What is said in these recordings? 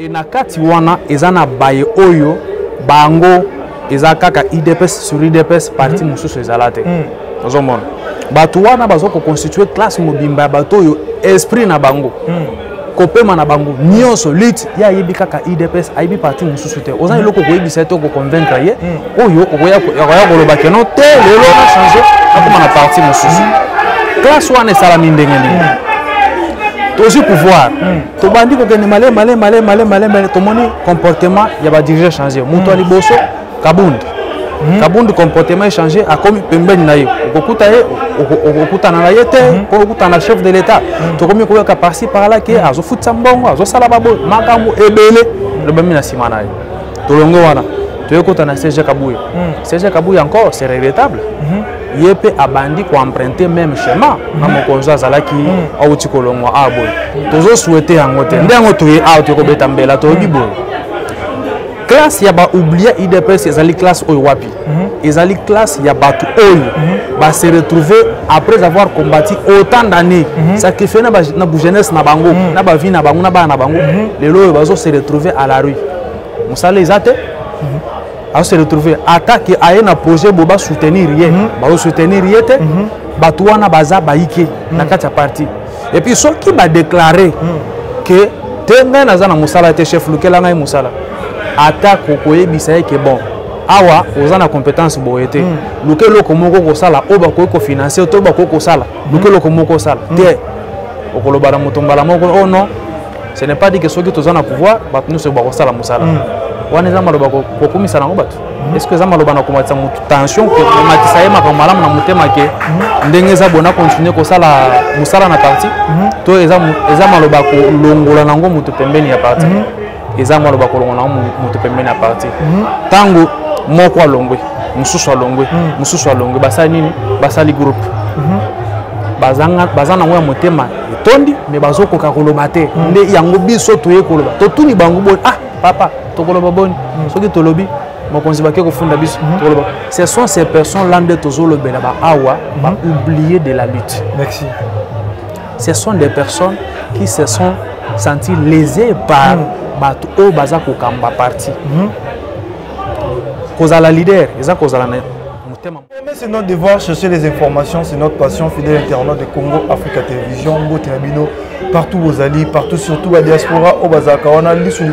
Et na kati wana ezana baye oyo bango ezakaka IDPS sur IDPS parti mususu ezalate. Ozomona. Batu wana bazoko constituer classe mobimba bato oyo esprit na bango. Kopema na bango nyonso lit ya yebi kaka IDPS aibi parti mususu te. Ozana loko ko yebisa te ko convaincre ye oyo okoya koloba ke non te lelo na changer akoma na parti mususu. Classe wana esala ndenge aussi pouvoir. To bandi ko gagner malé to moni comportement ya ba diriger changer. Muto liboso Kabund. Kabund comportement changer a komi pembeni na ye. Okokuta ye okokuta na ye te, okokuta na chef de l'état. To komi ko ka parti par là ke azo futsa mbongo, azo sala babo makambo ebele le bami na simana ye. To longo wana. To yokota na CG Kabuya. CG Kabuya encore c'est regrettable. Yepe abandi ko emprunter même schéma na mokonzo azalaki auti kolongwa abo tozo souhaiter yango te ndengo to ye out ko betambela to bibo classe ya ba oublier IDPS ezali classe oyo wapi ezali classe ya batu oyo ba se retrouver après avoir combattu autant d'années sacrifié na jeunesse na bango na ba vie na bango na ba na bango lelo oyo bazo se retrouver à la rue musale ezate à se retrouver attaque à un projet boba soutenir rien ba soutenir rien batouana baza baike na kati ya parti et puis ceux qui va déclarer que tenga na zana musala te chef lukela ngai musala attaque ko yebisa ke bon awa ozana compétence boyete lukelo ko moko ko sala oba ko financer to ba ko sala lukelo ko moko sala te okoloba na mutombala moko oh non ce n'est pas dit que ceux qui tozana pouvoir ba nous se ba ko sala musala wana za maloba ko komisa nango batu est-ce que za maloba na komatisa mutu tension que matisa yema ka malamu na mutema ke ndenge za bona continuer ko sala musala na parti to eza maloba ko longola nango mutu pembeni ya parti eza maloba ko longola nango mutu pembeni ya parti tango moko alongwe mususu alongwe basali nini basali groupe bazana ngo ya mutema etondi me bazoko ka koloba te nde yango biso toye koloba totuni bango bon ah papa tokoloba boni soki tolobi mokonzi bake kofunda biso tokoloba ce sont ces personnes là nde tozolobela ba awa ba oublier de la lutte. Merci. Ce sont des personnes qui se sont senties lésées par bato o baza ko kamba parti kozala leader eza kozala na mutema. C'est notre devoir chercher les informations, c'est notre passion, fidèle internaute de Congo Africa Télévision, Mbotenabino, partout aux alliés, partout surtout à diaspora, au Bazakawana, Lissou,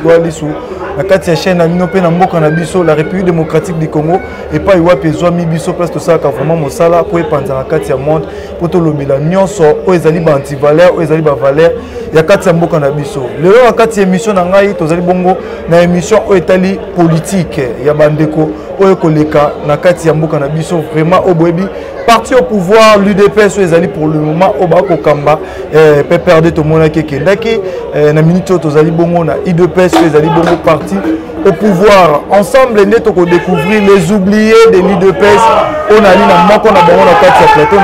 la Katia chaîne Amino Penambo Kanabiso, la République démocratique du Congo, et pas Iwapi Zoami Biso, parce que ça, vraiment Mosala, pour épanzer la Katia Monde, pour tout le Mila, Nyonso, Oezali Bantivalère, Oezali Bavalère, il y a Katia Mbo Kanabiso. Le roi Katia émission Nangaï, Tozali Bongo, na émission Oetali politique, il y a Bandeko, Oekoleka, na Katia Mbo Kanabiso, vraiment au Boebi, parti au pouvoir, l'UDPS, Oezali pour le moment, Obako Kamba, peut perdre tout le monde qui est Ndaki, na minute Tozali Bongo, na IDPS, Oezali Bongo parti au pouvoir. Ensemble, nous allons découvrir les oubliés de l'IDPS. On a dit qu'on a plateau,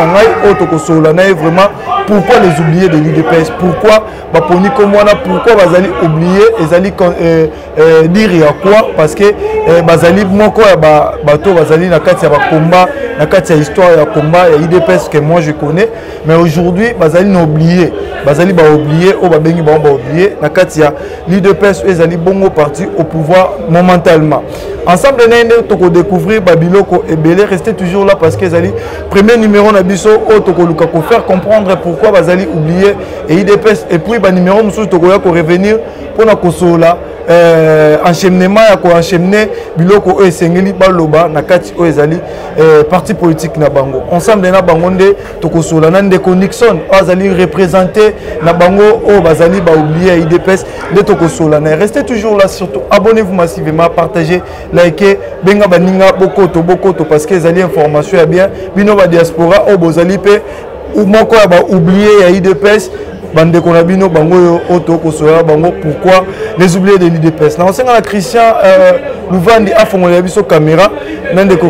vraiment pourquoi les oubliés de l'IDPS, pourquoi pourquoi Bazali oublié et Zali dire à quoi parce que Bazali moko bateau Bazali na katia ba combat na katia histoire ya combat ya IDPS que moi je connais mais aujourd'hui Bazali n'a oublié Bazali ba oublié au babengi ba oublié na katia l'IDPS et Zali bongo parti au pouvoir momentalement. Ensemble nous allons découvrir Babiloko et Belé, restez toujours là parce que Zali premier numéro na biso au Tokoluka pour faire comprendre pourquoi Bazali oublié et IDPS et puis numéro nous Tokoya ko revenir pour na kosola enchaînement ya ko enchaîner biloko e sengeli baloba na kati o ezali parti politique na bango ensemble na bango nde tokosola na ndeko Nixon azali représenter na bango o bazali ba oublier IDPS de tokosola na restez toujours là surtout abonnez-vous massivement partagez likez benga baninga bokoto parce que ezali information ya bien bino ba diaspora o bozali pe ou moko ba oublier ya IDPS bande konabino bango auto kosoya bango pourquoi les oubliés de l'IDPS na on la Christian Louvandi a fongola biso caméra nande ko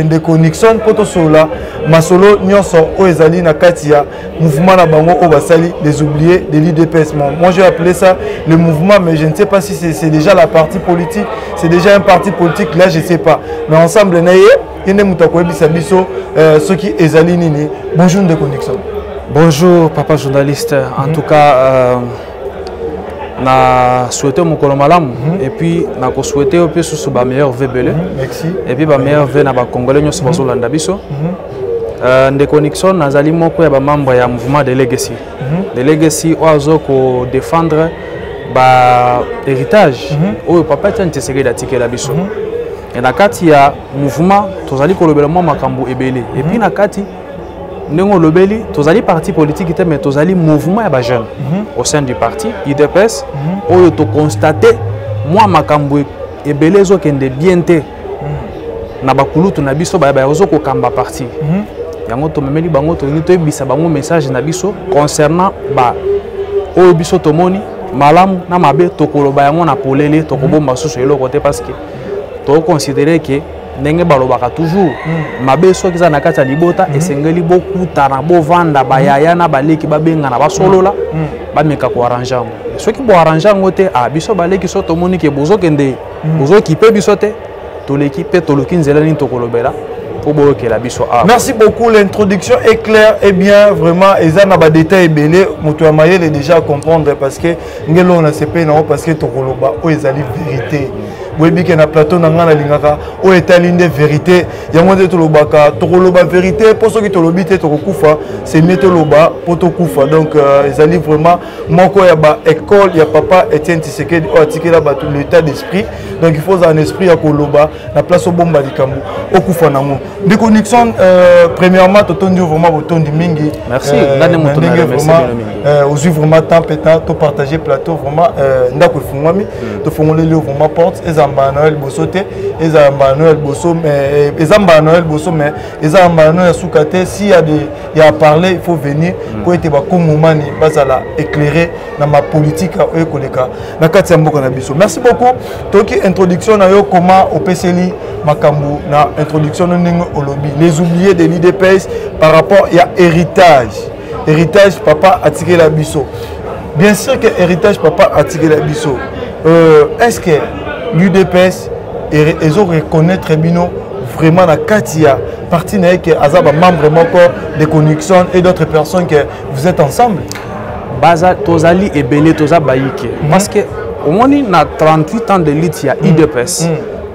ndeko Nixon poto sola masolo nyonso o ezali na katia mouvement na bango o basali les oubliés de l'IDPS. Moi je vais appeler ça le mouvement mais je ne sais pas si c'est déjà la partie politique, c'est déjà un parti politique là je sais pas mais ensemble na ye ine mutako ebisa biso ceux qui ezali nini. Bonjour ndeko Nixon. Bonjour papa journaliste, en tout cas na souhaiter mokolo malamu et puis na ko souhaiter au plus sous ba meilleur vebele merci et puis ba meilleur ve na ba congolais nyoso bazolanda biso ndeko Nixon nazali moko ya ba membre ya mouvement de legacy oazo ko défendre ba héritage oyo papa Tshisekedi atikela biso et na kati ya mouvement tozali kolobela mo makambo ebele et puis na kati ndenge lobeli tozali parti politique te mais tozali mouvement ya ba jeune au sein du parti IDPS oyo to constater moi makambo ebele zo kende bien te na bakulutu na biso ba ozo ko kamba parti yango to memeli bango to ni to ebisa bango message na biso concernant ba oyo biso tomoni malamu na mabe to koloba yango na polele to kobomba susu eloko te parce que to considérer que ndenge balobaka toujours mabe soki za na kati ya libota esengeli bokutana bovanda bayaya na baleki babenga na basolola bameka ko arranger yango soki bo arranger yango te biso baleki so tomoni ke bozokende bozokipe biso te toleki pe toloki nzela nini tokolobela pour boyokela biso. Merci beaucoup, l'introduction est claire et bien vraiment eza na ba détails belé moto ya mayele déjà à comprendre parce que ngelo na CP na parce que tokoloba o ezali vérité. Webi ke na plateau na ngana lingaka o etali nde vérité yango te tolobaka tokoloba vérité pour ceux qui tolobi te tokokufa c'est mieux toloba pour tokufa donc ezali vraiment moko ya ba école ya papa Etienne Tshisekedi o atikela ba tout l'état d'esprit donc il faut un esprit ya koloba na place au bomba likambo okufa nango ndeko Nixon premièrement totondi vraiment botondi mingi merci ndane moto na merci aussi vraiment temps pétant to partager plateau vraiment ndako fungwami to fongole le vraiment porte ezamba Noël Bosote ezamba Noël Bosso mais ezamba Noël Bosso mais ezamba Noël Soukate s'il y a des il y a à parler il faut venir pour être ba kongomani bazala éclairer dans ma politique e koleka na kati ya mboka na biso. Merci beaucoup toki introduction na yo comment au PCLI makambu na introduction ndenge olobi les oubliés de l'IDPS par rapport il y a héritage papa attirer la biso. Bien sûr que héritage papa attirer la biso. Est-ce que l'UDPS ils ont reconnaître bino vraiment la Katia partie que azaba membre de connexion et d'autres personnes que vous êtes ensemble baza tozali ebele tozabaike parce que au moins na 38 ans de lutte ya IDPS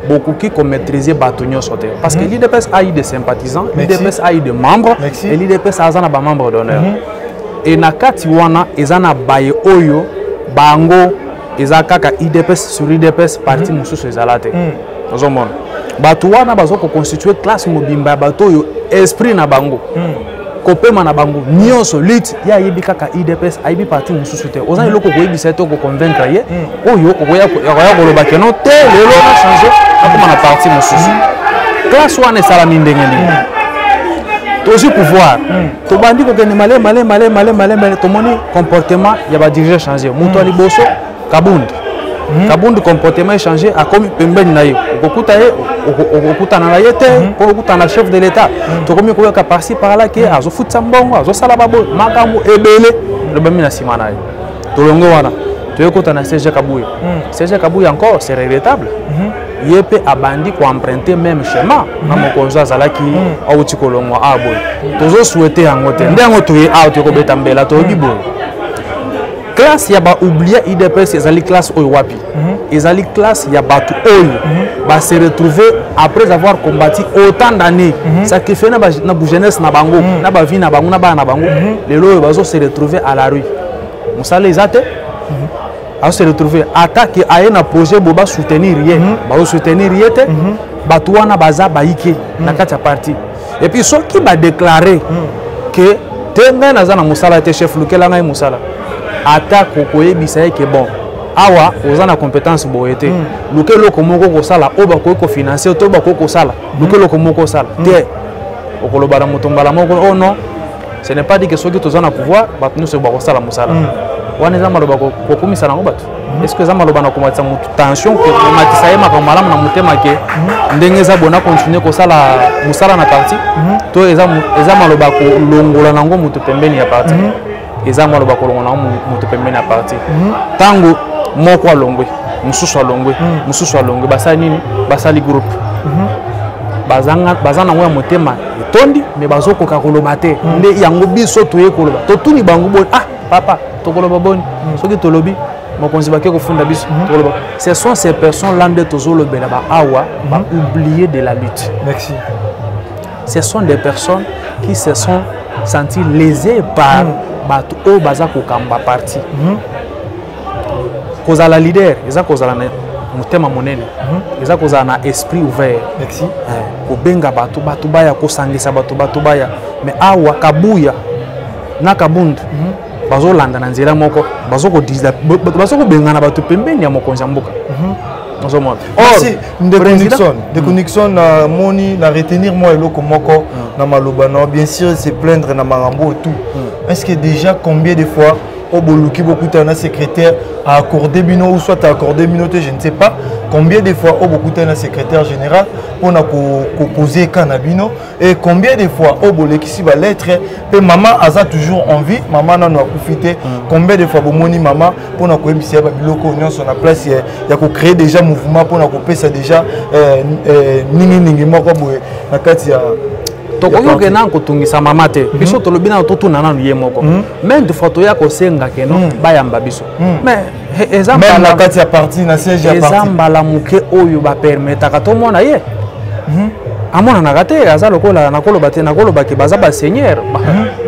beaucoup qui maîtriser batonyo sauter parce que l'IDPS a eu des sympathisants l'IDPS a eu des membres et l'IDPS a un membre d'honneur et na kati wana ezana baye oyo bango ezakaka IDPS sur IDPS parti mususu ezalate ozomona batu wana bazoko constituer classe mobimba bato yo esprit na bango kopema na bango nyonso lit ya yebi kaka IDPS aibi parti mususu te oza eloko ko yebisa to ko convaincre ye oyo okoya koloba ke no te lelo na changer akoma na parti mususu classe wana esala ndenge ndenge tozi pouvoir to bandi ko kende male to moni comportement ya ba dirigeant changer muto ali boso Kabundi comportement échangé a commis pembeni na ye okuta na ye te ko okuta na chef de l'état to komi ko ka parti par là ke azo futsa mbongo azo sala babo makambo ebele le bami na simana ye to longo wana to ekota na CG Kabuya encore c'est regrettable yepe abandi ko emprunter même schéma na mokonzo azalaki auti kolongo aboy tozo souhaiter yango te ndengo to ye out ko betambela to bibo classe ya ba oublier IDPS ezali classe oyo wapi ezali classe ya batu oyo ba se retrouver après avoir combattu autant d'années sacrifié na jeunesse na bango na ba vie na bango na ba na bango lelo oyo bazo se retrouver à la rue musala ezate a se retrouver attaque aye na projet boba soutenir rien ba soutenir yete batu wana baza baike na kati ya parti et puis ceux qui ba déclarer que tenga na za na musala te chef lukela ngai musala attaque koyebisa ke bon awa ozana compétence boyete lukelo komoko ko sala oba ko financer to ba ko sala lukelo komoko sala te okoloba na mutombala moko oh non ce n'est pas dit que soki tozana pouvoir ba nous se ba ko sala musala wana za maloba ko komisa nango batu est-ce que za maloba na komatisa mutu tension ko matisa yema ka malamu na mutema ke ndenge za bona continuer ko sala musala na parti to eza maloba ko longola nango mutu pembeni ya parti eza maloba kolonga na mutu pembeni na parti tango moko alongwe mususu alongwe basali nini basali groupe bazana ngwa motema etondi me bazoko ka koloba te nde yango biso toye koloba to tuni bango bon papa to koloba boni soki tolobi ce sont ces personnes-là qui ont oublié de la lutte. Merci. Ce sont des personnes qui se sont senties lésées par au Baza Kokamba parti. Cause la leader, ils ont motema monene eza kozala na esprit ouvert. Merci. Kobenga bato baya kosangisa bato baya mais awa kabuya na kabundu bazolanda na nzela moko bazokobengana bato pembeni ya mokonzi ya mboka. De connexion na moni na retenir moi eloko moko na maloba na bien sûr se plaindre na marambo et tout. Est-ce que déjà combien de fois au boluki beaucoup de secrétaire a accordé bino ou soit a accordé binoté, je ne sais pas combien de fois au beaucoup de secrétaire général pour na poser canabino et combien de fois au boleki si va lettre et maman a toujours envie maman n'a profité combien de fois bomoni maman pour na ko ebisia ba biloko nyon sur la place ya ko créer déjà mouvement pour na ko pesa déjà ningi moko boye na kati ya tokoki okenda kotungisa mama te biso tolobi na totuna nanu ye moko mais de fois toya kosenga keno bayamba biso mais ezambala kati ya parti na siège ya parti ezambala muke oyo ba permetaka tomona ye amonanaka te aza lokola nakoloba te nakolobaki baza baseigneur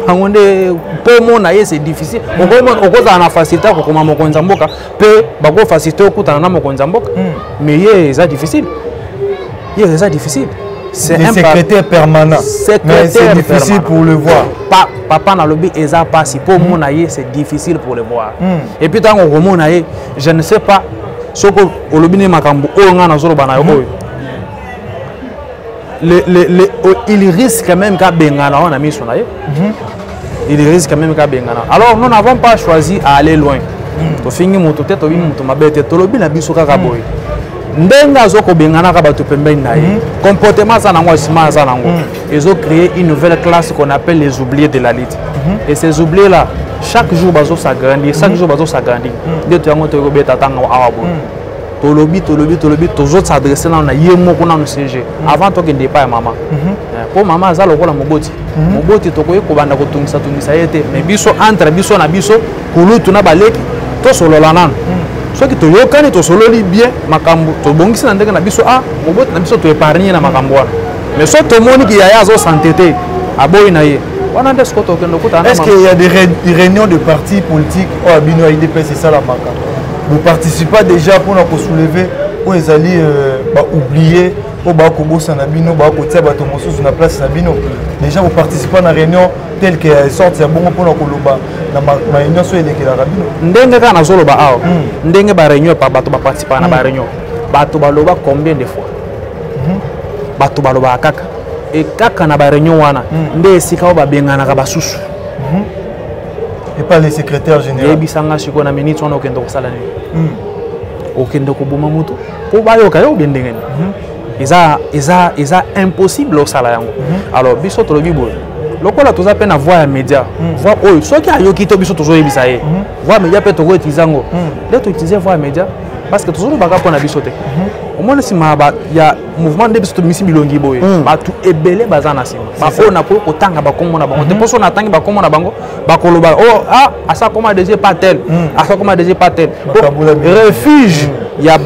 bango nde mpo mona ye c'est difficile okozala na facilité kokoma mokonzi ya mboka mpe bakofacilité okutana na mokonzi ya mboka mais ye eza difficile c'est un secrétaire permanent. Mais c'est difficile pour le voir. Papa n'a lobby eza passi pour mon aïe, c'est difficile pour le voir. Et puis tant qu'on mon aïe, je ne sais pas ce que au lobby ne makambo o ngana zoro bana yo. Il risque même qu'à bengana on a mis son aïe. Il risque même qu'à bengana. Alors nous n'avons pas choisi à aller loin. To fingi moto tete to bi moto mabete to lobby na biso kaka boy. Ndenga zoko bengana ka bato pembeni na ye comportement ça nango sima ça nango ils ont créé une nouvelle classe qu'on appelle les oubliés de la lutte et ces oubliés là chaque jour bazo s'agrandir de to yango to ko beta tanga awa bo to lobi toujours s'adresser na ye moko na CG avant to kende pa maman pour maman za lokola moboti to ko banda ko tungisa yete mais biso entre biso na biso kulutu na baleki to solola nanu soki toyokani tosololi bien makambo tobongisi na ndenge na biso moboti na biso to épargner na makambo wana mais so tomoni ki yaya zo santé te aboyi na ye wana nde siko tokende kutana. Est-ce qu'il y a des réunions de partis politiques au abino à IDP c'est ça la maka vous participez déjà pour nous soulever pour les alliés oublier pour bakobosa na bino bakotia bato mosusu na place na bino déjà vous participez à la réunion telle que sorte ya bongo pour nous koloba na réunion so elekela rabino ndenge kana zoloba awo ndenge ba réunion pa bato ba participer na ba réunion bato baloba combien de fois bato baloba kaka et kaka na ba réunion wana nde esika ba bengana ka basusu et pas les secrétaires généraux yebisanga siko na minute wana okende kosala nini okende koboma moto po bayoka yo bien ndenge eza impossible osala yango alors biso tolobi boye lokola toza pe na voix ya média voix oyo soki ayoki to biso tozoyebisa ye voix média pe toko utiliser yango nde to utiliser voix média parce que tozolobaka mpona biso te omona nsima ya mouvement nde biso tomisi bilongi boye bato ebele baza na nsima baoyo nakoki kotanga bakombo na bango te mposo natangi bakombo na bango bakoloba asa koma dg pas tel asa koma dg pas tel refuge ya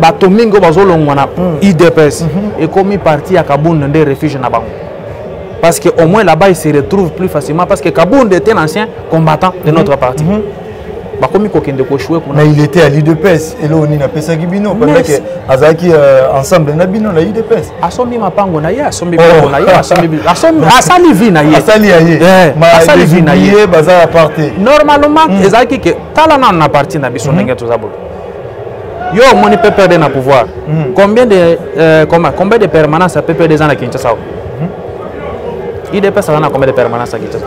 bato mingi oyo bazolongwa na IDPS ekomi parti ya Kabunda nde refuge na bango parce que au moins là-bas il se retrouve plus facilement parce que Kabunda était un ancien combattant de notre parti. Bakomi kokende ko jouer kuna il était à l'IDPS et là on a pesa kibino pendant que azaki ensemble na bino na IDPS asombi mapango na ye asombi mapango na ye asombi asali vi na ye asali ya ye asali vi na ye baza à partir normalement ezaki que tala na parti na biso ndenge tozabo yo moni PPRD na pouvoir combien de permanence à PPRD dans la Kinshasa IDPS a combien de permanence à Kinshasa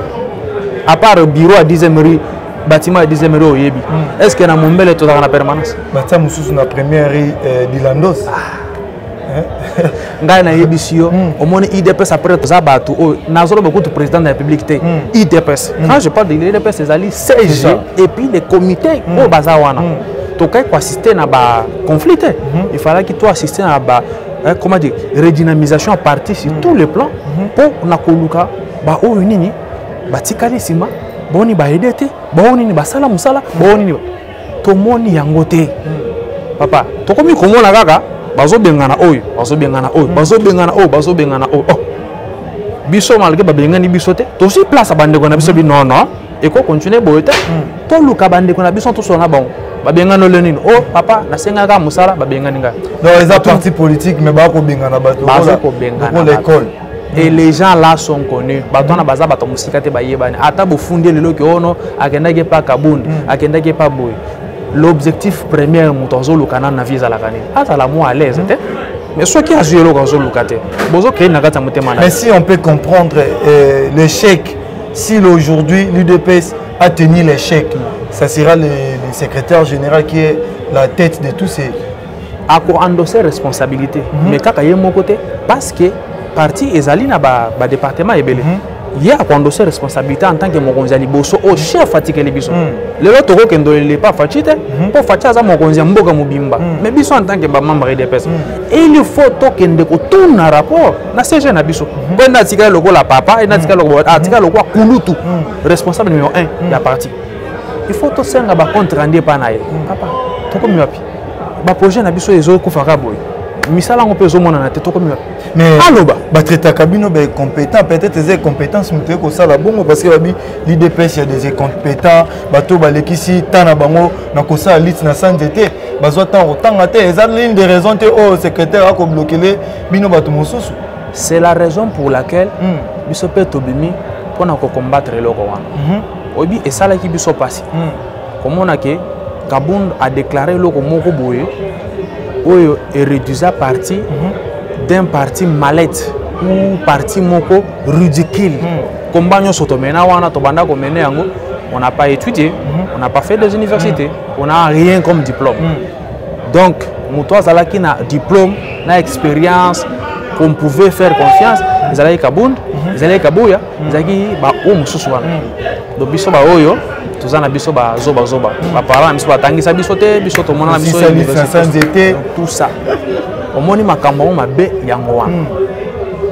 à part le bureau à 10e rue bâtiment à 10e rue au Yebi est-ce que na Mombele to na permanence bâtiment mususu na première rue d'Ilandos ngai na yebisio omoni IDPS après to za bato o nazolo beaucoup de président de la République té IDPS quand je parle de l'IDPS les alliés CG et puis les comités au bazawana to kai ko assister na ba conflit il fallait que toi assister na ba comment dire redynamisation à partir sur tous les plans pour na koluka ba o nini batikali sima boni ba edete boni ni basala musala boni ni tomoni yango te papa tokomi komona kaka bazobengana oyo bazobengana oyo bazobengana oyo bazobengana oyo biso malgré babengani biso te tosi place bandeko na biso bi non non et ko continuer boyete to luka bandeko na biso to sona bon babengana le nini oh papa na senga ka musala babengani nga dans les partis politiques mais ba ko bengana bato ko bengana l'école et les gens là sont connus batona baza bato musika te bayebani ata bofundi lelo ki ono akenda ke pa kabund akenda ke pa boy l'objectif premier motozo lukana na visa la kanini ata la moi à l'aise te mais ce qui a joué le gazo lukate bozo créer na kata motema na. Mais si on peut comprendre l'échec si aujourd'hui l'UDPS a tenu l'échec ça sera le secrétaire général qui est la tête de tous ces à quoi endosser responsabilité mais kaka ye mon côté parce que parti ezali na ba département ebele il y a endosser responsabilité en tant que mokonzi bosso au chef fatigué les biso le lot toko kendo le pas fatigué pour fatiguer za mokonzi mboka mobimba mais biso en tant que ba membre de PS et il faut to kende ko tourner rapport na CG na biso bon na tika loko la papa et na tika loko tika loko kulutu responsable numéro 1 ya parti il faut to senga ba compte rendu pa na ye papa toko mi wapi ba projet na biso ezo ko faka boy misala ngo pezo mona na te toko mi wapi mais aloba ba traiter kabino ba compétent peut-être des compétences muté ko sala bongo parce que babi l'IDPS il y a des compétents bato ba lekisi tana bango na ko sala lit na sanjete bazo tan otanga te eza l'une des raisons te au secrétaire a ko bloquer les bino bato mosusu c'est la raison pour laquelle biso pe tobimi pona ko combattre loko wana obi et ça là qui biso passer comme on a que Kabund a déclaré loko moko boye oyo est réduit à partie d'un parti mallette ou parti moko ridicule. Combat sotomena wana to banda ko mener yango, on n'a pas étudié, on n'a pas fait des universités, on n'a rien comme diplôme. Donc muto zalaki na diplôme, na expérience qu'on pouvait faire confiance, ils allaient Kabund, ils allaient Kabuya, ils allaient ba o mususu wana. Donc biso ba oyo tozana biso ba zoba ba parents biso batangisa biso te biso to mona biso université tout ça omoni makambo mabe yango wana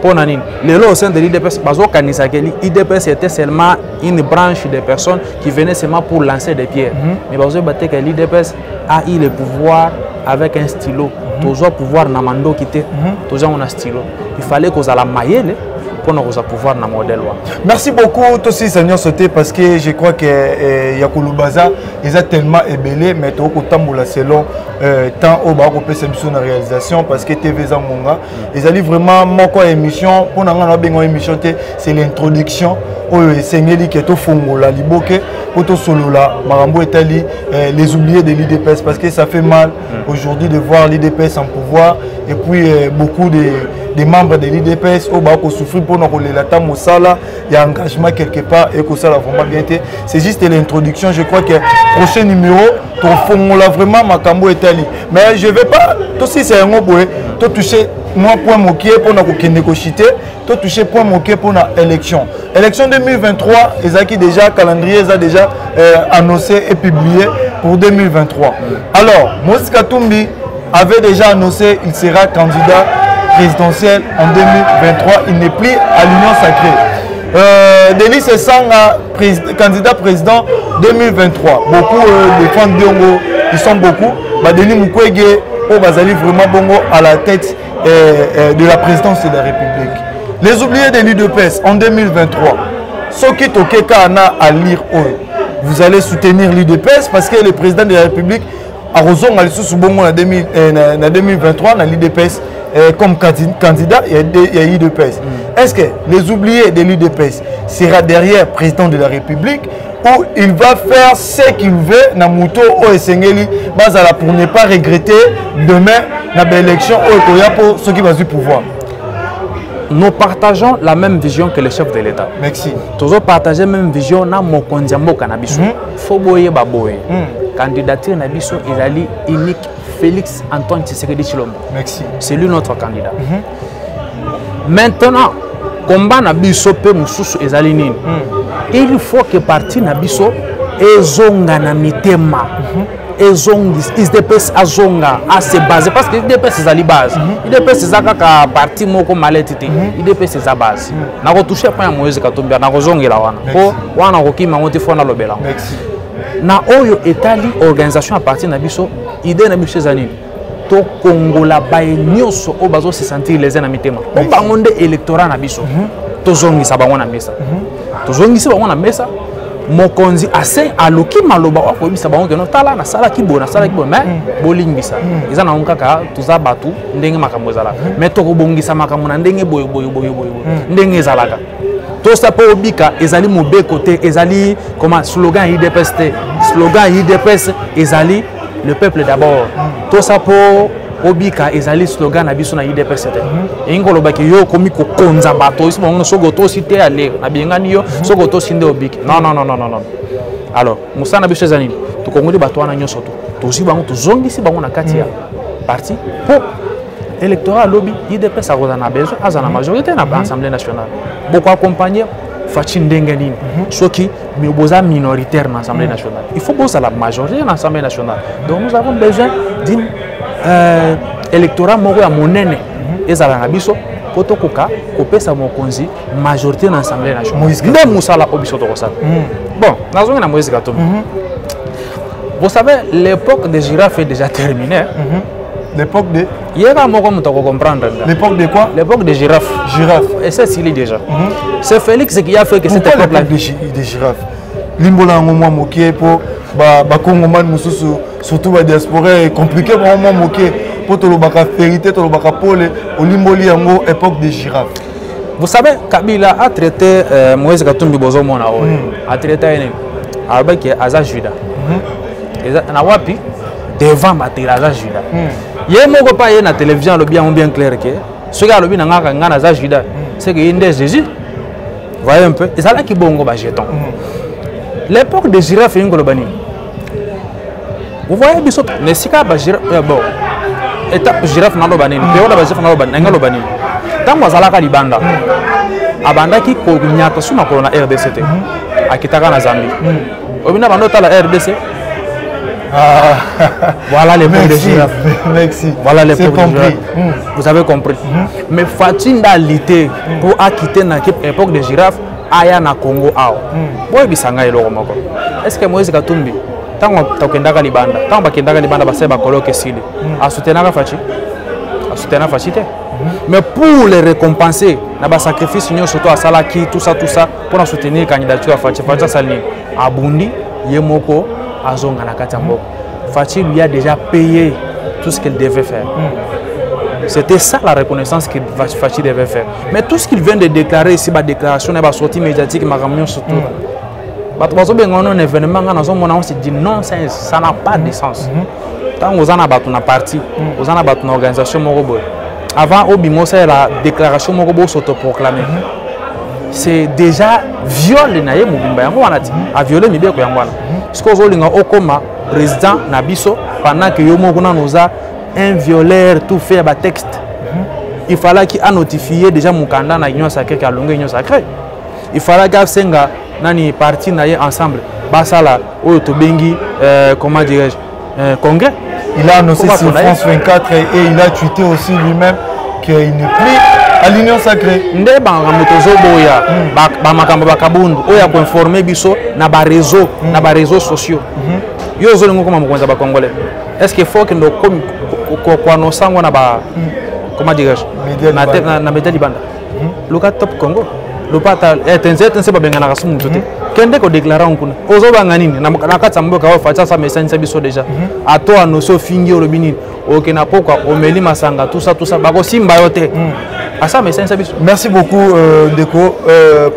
pona nini lelo au sein de l'IDPS bazo kanisa ke l'IDPS était seulement une branche de personnes qui venaient seulement pour lancer des pierres mais bazo batte que l'IDPS a eu le pouvoir avec un stylo tozo pouvoir na mando kité tozo on a stylo il fallait qu'on la mayele pour nous pouvoir na modèle. Merci beaucoup aussi Seigneur sauté parce que je crois que Yakulubaza ils a tellement ébélé mais tout tamboula selon temps au bas couper cette mission de réalisation parce que TV Zangonga ils allaient vraiment mon émission pour nous émission c'est l'introduction au Seigneur qui est au fond la liboke pour tout solo là Marambo Etali les oubliés de l'IDPS parce que ça fait mal aujourd'hui de voir l'IDPS en pouvoir et puis beaucoup des membres de l'IDPS au bas souffrir pour nous les latam au sala il y a engagement quelque part et que ça la vraiment bien été c'est juste l'introduction je crois que prochain numéro ton fond là vraiment Makambo Etali mais je vais pas tout si c'est un mot tout toucher moi point moqué pour nous négocier tout toucher point moqué pour la élection 2023 ils ont déjà calendrier ils ont déjà annoncé et publié pour 2023 alors Moïse Katumbi avait déjà annoncé il sera candidat présidentiel en 2023 il n'est plus à l'Union sacrée Denis Sesanga candidat président 2023 beaucoup défendent Diongo ils sont beaucoup Denis Mukwege au Bazali vraiment bongo à la tête de la présidence de la République les oubliés de l'UDPS en 2023 ceux qui toquent à lire vous allez soutenir l'UDPS parce que le président de la République a rejoint en 2023 dans l'UDPS comme candidat il y a l'UDPS. Est-ce que les oubliés de l'UDPS sera derrière le président de la République ou il va faire ce qu'il veut dans Mouto ou Esengeli pour ne pas regretter demain dans l'élection pour ceux qui vont du pouvoir? Nous partageons la même vision que le chef de l'État. Merci. Nous partageons la même vision dans mon kondiambo cannabis. Foboye baboye. Candidature nabiso ezali unique Félix Antoine Tshisekedi Tshilombo. Merci. C'est lui notre candidat. Maintenant, combat nabiso pe mususu ezali nini. Il faut que parti nabiso ezonga na mitema. Ezongis IDPS azonga à se baser parce que IDPS ezali base. IDPS ezaka parti moko maletite. IDPS eza base. Na ko toucher point Moïse Katumbi na ko zongela wana. Ko wana ko kima ngoti fona lobela. Merci. na oyo etali organisation à partir na biso idée na biso ezali to kongola baye nyonso o bazo se sentir les na mitema o bango nde électorat na biso tozongisa bango na mesa tozongisa bango na mesa mokonzi ase aluki maloba wa koyebisa bango ke no tala na sala ki bona mais bolingisa eza na kaka tuza batu ndenge makambo ezala mais to kobongisa makambo na ndenge boyo ndenge ezalaka to sa po obika ezali mobe côté ezali comment slogan IDPS ezali le peuple d'abord to sa po obika ezali slogan na biso na IDPS engolo baki yo komi ko konza bato isi bango sogo to cité aller na bingani yo sogo to sinde obiki non alors musana biso ezali to kongoli bato wana nyoso to si bango to zongisi bango na kati ya parti po électoral lobby IDPS a na besoin azana majorité na assemblée nationale beaucoup accompagner fachi ndenge nini soki miboza minoritaire dans l'Assemblée nationale il faut poser la majorité dans l'Assemblée nationale donc nous avons besoin d'une électorat moko ya monene ezala na biso poto koka kopesa mokonzi majorité dans l'Assemblée nationale nde musala obiso to kosala bon nazonga na Moïse Katumbi vous savez l'époque des girafes est déjà terminée l'époque de Yéra moko muto ko comprendre l'époque de quoi l'époque des girafes et c'est s'il est déjà c'est Félix qui a fait que cette époque là des girafes limbola ngomwa mokie po ba kongoman mususu surtout ba diaspora est compliqué pour moi mokie po to lobaka vérité to lobaka pole olimboli yango époque des girafes. Vous savez Kabila a traité Moïse Katumbi bozo mona a traité ene avec Aza Juda na wapi devant Materaza Juda ye moko pa ye na télévision le bien clair que ce gars le bien ngana Aza Juda c'est que inde Jésus voyez un peu et ça là qui bongo ba jeton l'époque des girafes ngolo bani vous voyez biso ne sika ba girafe bon étape girafe na lo bani pe ba girafe na lo bani ngalo bani tango azalaka libanda abandaki ko nyata suma ko na RDC akitaka na Zambie obina bando tala RDC voilà les points de girafe. Merci. Voilà les points de girafe. Vous avez compris. Mais Fatinda lité pour acquitter na époque de girafe aya na Congo ao. Boy bisanga eloko moko. Est-ce que Moïse Katumbi tango tokendaka libanda, tango bakendaka libanda baseba koloke sili. Asoutenaka Fachi. Asoutenaka Fachi te. Mais pour les récompenser, na ba sacrifice nyo surtout à Salaki tout ça pour soutenir candidature à Fachi. Fachi Salini abundi yemoko azonga na katambo. Fachi lui a déjà payé tout ce qu'il devait faire. C'était ça la reconnaissance que Fachi devait faire. Mais tout ce qu'il vient de déclarer ici, la déclaration, la sortie médiatique, ma camion surtout. Un événement, on se dit non, ça n'a pas de sens. Quand on a battu une partie, on a battu une organisation, avant, la déclaration s'autoproclamer. C'est déjà violé à violer Mibé Koyangwana. Ce que vous avez comme président Nabiso, pendant que Yomoguna nous a un violeur tout fait à texte. Il fallait qu'il a notifié déjà mon candidat dans l'Union sacrée, qui a l'Union Union sacrée. Il fallait qu'il senga nani parti naie ensemble. Basala, Otobengi, comment dirais-je, congrès. Il a annoncé sur France 24 et il a tweeté aussi lui-même qu'il n'est plus à l'Union sacrée. Nde banga motozo boya ba makambo bakabundu oya ko informer biso na ba réseaux sociaux. Yo zo lingo koma mokonza ba congolais. Est-ce qu'il faut que ndo ko no sango na ba comment dirais-je na média libanda. Luka top Congo. Lupata tense ba benga na kasumu tote. Kende ko déclarer nkuna. Ozo banga nini na katsa mboka wa facha sa message biso déjà. Ato anoso fingi o lobini. Ok na pokwa omeli masanga tout ça bako simba yote. Merci beaucoup Deko.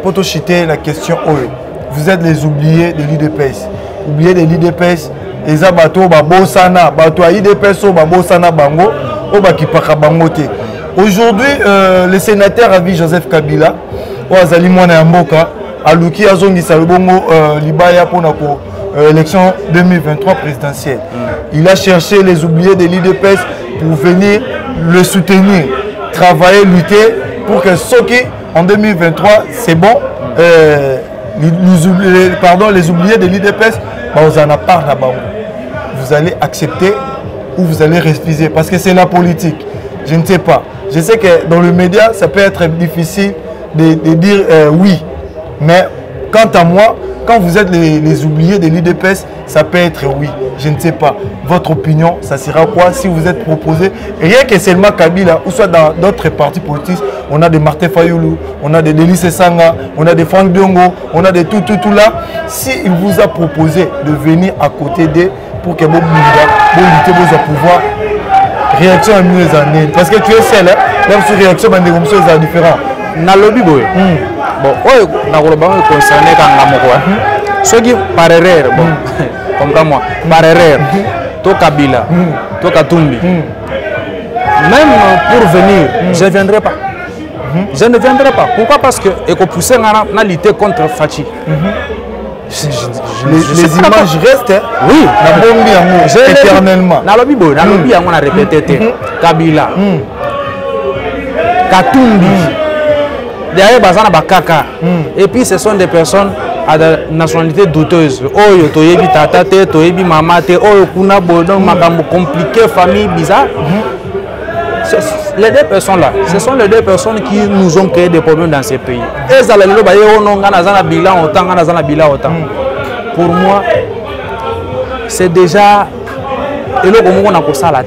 Poto chiter la question Oyo. Vous êtes les oubliés de l'IDPS. Oubliés de l'IDPS. Eza bato ba bosana, bato a IDPS o ba bosana bango, o ba kipaka bango te. Aujourd'hui, le sénateur Avi Joseph Kabila, o azali mwana ya mboka, aluki azongisa bongo libaya pour la élection 2023 présidentielle. Il a cherché les oubliés de l'IDPS pour venir le soutenir, travailler, lutter pour que ceux qui en 2023 c'est bon, les oubliés de l'IDPS, vous en parlez là-bas. Vous allez accepter ou vous allez refuser parce que c'est la politique. Je ne sais pas. Je sais que dans le média, ça peut être difficile de dire oui. Mais Quant à moi, quand vous êtes les oubliés de l'IDPS, ça peut être oui, je ne sais pas. Votre opinion, ça sera quoi si vous êtes proposé? Rien que seulement Kabila, ou soit dans d'autres partis politiques, on a des Martin Fayoulou, on a des Denis Sanga, on a des Franck Diongo, on a des tout là. Si il vous a proposé de venir à côté d'eux pour que vous luttez vos pouvoir, réaction à mieux années. Parce que tu es seul, même sur réaction, c'est différent. Na lobby boy. Bon, na ko ba concerné kan ngamoko. Ceux qui par erreur, bon, comprends-moi, par erreur, to Kabila, to Katumbi. Même pour venir, je ne viendrai pas. Je ne viendrai pas. Pourquoi? Parce que et qu'on poussait na lutter contre Fachi. Les images restent. Oui. La bombe éternellement. Na lobby boy, na lobby on a répété Kabila, Katumbi. Derrière Bazana Bakaka. Et puis ce sont des personnes à la nationalité douteuse. Oh, toyebi tata te, toyebi mama te, oh, kuna bodon, makambo compliqué, famille bizarre. Les deux personnes là, ce sont les deux personnes qui nous ont créé des problèmes dans ces pays. Et ça, pour moi, c'est déjà. Et là, comment on a ça là?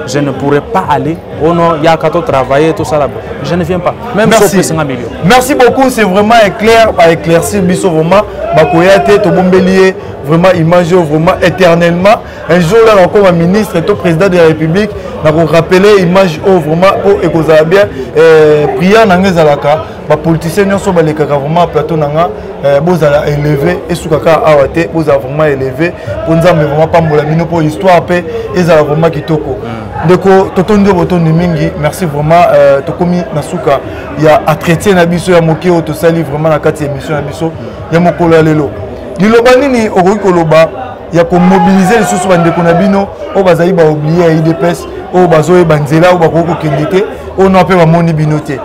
Je ne pourrais pas aller. Oh non, il y a qu'à travailler, tout ça là-bas. Je ne viens pas. Même si c'est 1 million. Merci beaucoup, c'est vraiment clair, à éclaircir Bisso vraiment. Bakoyate, Tobombelier, vraiment imagé, vraiment éternellement. Un jour là, encore un ministre, et président de la République, nous avons rappelé l'image vraiment au Ekozabia, priant Nangezalaka, les politiciens nous sont vraiment plateau Nanga, bozala élevé, et Soukaka Awate, bozala vraiment élevé, pour nous vraiment pas molamino pour l'histoire, et ça vraiment kitoko. Donc, Totondo Botondi Mingi, merci vraiment. Tokomi Nasuka, il y a à traiter Nabiso, il y a Moké, au Tosali, vraiment la 4e émission Nabiso, il y a Mokola Lelo. Lilobani, au Koloba, il y a qu'on mobiliser les sous de Konabino, au Bazaï, ba oublier à IDPS, au Bazoé Banzela, au Bakoko Kendete, au Nape Moni Binoté.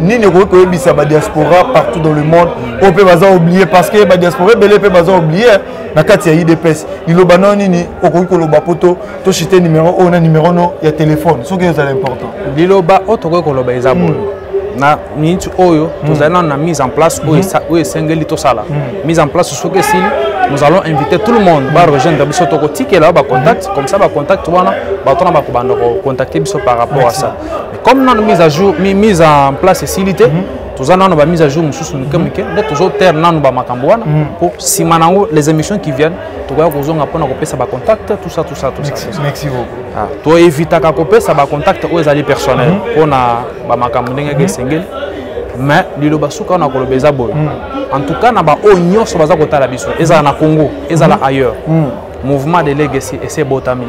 Ni ne ko bisa ba diaspora partout dans le monde on peut pas oublier parce que ba diaspora belé peut pas oublier na kati ya IDPS lilobana nini okoki loba poto to chiter numéro on a numéro no ya téléphone ce qui est important liloba otokoki koloba ezabo na minute oyo tozana na mise en place oyo sengeli to sala mise en place ce que si nous allons inviter tout le monde ba rejoindre biso to ko tikela ba contact comme ça ba contact wana ba tona ba kubanda ko contacter biso par rapport à ça. Comme nous avons mise à jour, mise en place facilité, nous avons mise à jour toujours terre pour si les émissions qui viennent, nous avons contact, tout ça. Merci beaucoup. Tu évites à couper ça contact aux alliés personnels. On a mais l'ilobasuka on a en tout cas, na ba onyo so baza kota la biso. Eza na Congo, eza la ailleurs. Mouvement de legacy et c'est botami.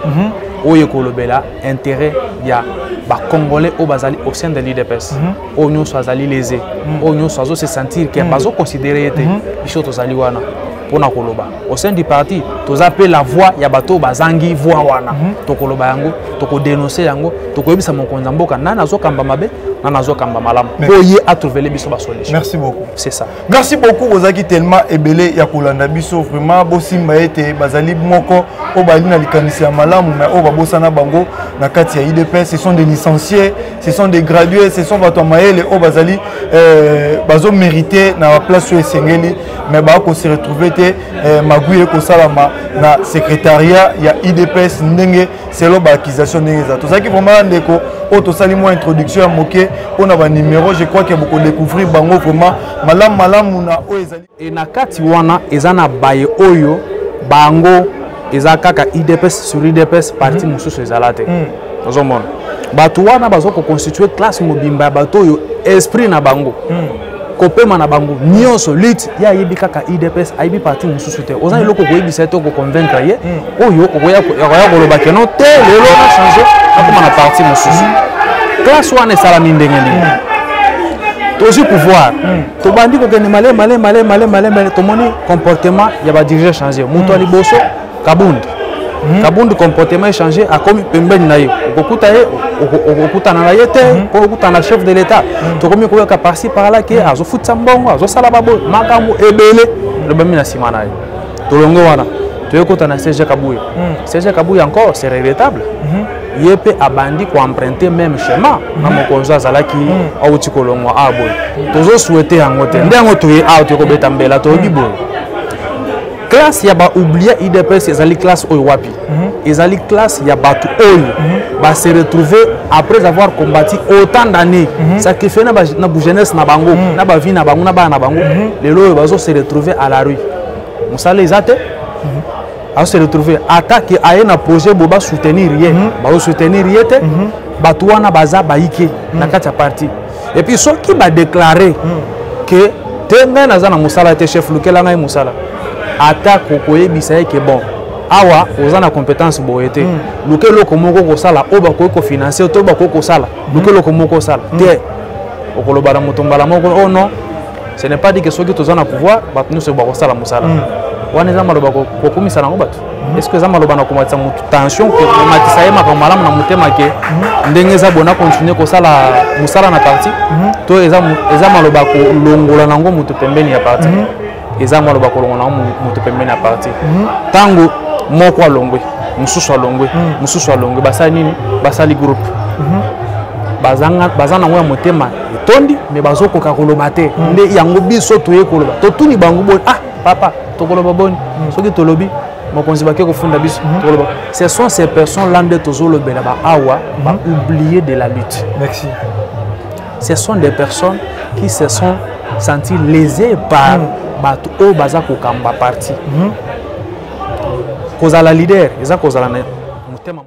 Oye kolobela intérêt ya ba congolais au bazali au sein de l'IDPS. Onyo so azali lésé. Onyo so azo se sentir que bazo considérer été biso to zali wana. Pona koloba. Au sein du parti, to appelle la voix ya bato bazangi voix wana. To koloba yango, to ko dénoncer yango, to ko yebisa mokonza mboka nana zo kamba mabe. À trouver les biso solution. Merci beaucoup. C'est ça. Merci beaucoup aux qui tellement ébélé ya kolanda biso vraiment bosimba ete bazali moko o bali na likanisi ya malamu mais o babosana bango na kati ya IDPS ce sont des licenciés, ce sont des gradués, ce sont bato maele o bazali bazo mériter na place sur esengeli mais ba ko se retrouver te maguye ko salama na secrétariat ya IDPS ndenge selon ba accusation ndenge za. To ça qui vraiment ndeko o to sali mo introduction moké on a un numéro, je crois que beaucoup découvrir bango vraiment malam na o ezali et na kati wana ezana baye oyo bango ezakaka IDPS sur IDPS parti mususu ezalate ozomona bato wana bazoko constituer classe mobimba bato oyo esprit na bango kopema na bango nyonso lit ya yebi kaka IDPS aibi parti mususu te ozali loko ko yebisa to ko convaincre ye oyo okoya koloba ke no te lelo na changer akoma na parti mususu classe wana esalami ndenge nini tozi pouvoir tobandi kokende male tomoni comportement ya badirige changer moto aliboso kabundu comportement échangé a komi pembeni na ye okokutana na ye te okokutana na chef de l'état tokomi koyoka parci par là ke azofutisa mbongo azosala babo makambo ebele lobami na nsima na ye tolongo wana toyokota na CG Kabuye encore c'est regrettable ye pe abandi ko emprunter même schéma na mokonzo azalaki auti kolongwa abo tozo souhaiter yango te ndengo to ye out ko beta mbela to bibo classe ya ba oublier IDPS ezali classe oyo wapi ezali classe ya batu oyo ba se retrouver après avoir combattu autant d'années sacrifié na jeunesse na bango na ba vie na bango na ba na bango lelo oyo bazo se retrouver à la rue musala ezate a se retrouver attaque aye na projet boba soutenir rien ba soutenir yete batu wana baza baike na kati ya parti et puis ceux qui ba déclarer que tenga na za na musala te chef lukela ngai musala attaque koyebisa ke bon awa oza na compétence boyete lukelo komoko ko sala oba ko financer to ba ko sala lukelo komoko sala te okoloba na mutombala moko oh non ce n'est pas dit que ceux qui sont na pouvoir ba nous se ba ko sala musala wana za maloba ko komisa na ngobatu est-ce que za maloba na komatisa mutu tension que komatisa yema ka malamu na mutema ke ndenge za bona continuer ko sala musala na parti to eza maloba ko longola nango mutu pembeni ya parti eza maloba ko longola nango mutu pembeni ya parti tango moko alongwe mususu alongwe basali nini basali groupe bazana ngo ya motema etondi me bazokoka koloba te nde yango biso toye koloba totuni bango boni papa tokoloba boni soki tolobi mokonzi bake kofunda biso tokoloba ce sont ces personnes là nde tozolobela ba awa ba oublier de la lutte. Merci. Ce sont des personnes qui se sont senties lésées par batu o baza kokamba parti kozala leader eza kozala na motema